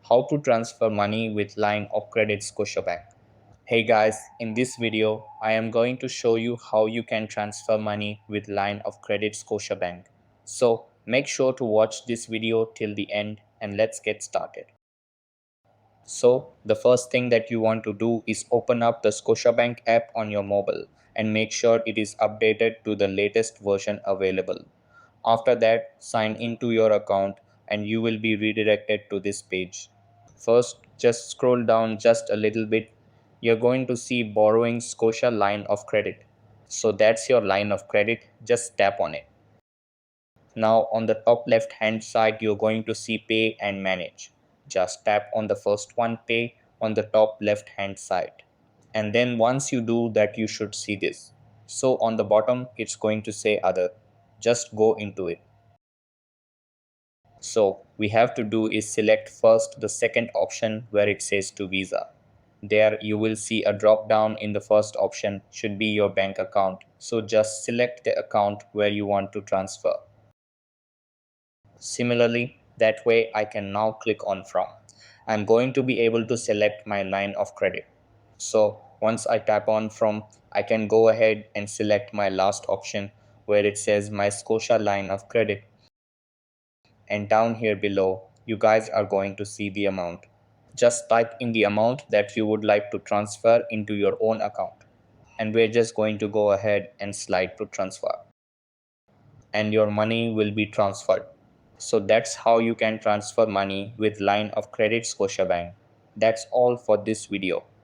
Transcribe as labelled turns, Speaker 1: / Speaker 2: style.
Speaker 1: how to transfer money with line of credit Scotiabank. Hey guys, in this video, I am going to show you how you can transfer money with line of credit Scotiabank. So make sure to watch this video till the end and let's get started. So the first thing that you want to do is open up the Scotiabank app on your mobile and make sure it is updated to the latest version available. After that, sign into your account and you will be redirected to this page. First, just scroll down just a little bit. You're going to see borrowing Scotia line of credit. So that's your line of credit. Just tap on it. Now on the top left hand side, you're going to see pay and manage. Just tap on the first one, pay, on the top left hand side. And then once you do that, you should see this. So on the bottom, it's going to say other. Just go into it. So we have to do is select first the second option where it says to Visa. There you will see a drop down in the first option should be your bank account. So just select the account where you want to transfer. Similarly, that way I can now click on from. I'm going to be able to select my line of credit. So once I tap on from, I can go ahead and select my last option where it says my Scotia line of credit. And down here below, you guys are going to see the amount. Just type in the amount that you would like to transfer into your own account. And we're just going to go ahead and slide to transfer. And your money will be transferred. So that's how you can transfer money with line of credit Scotiabank. That's all for this video.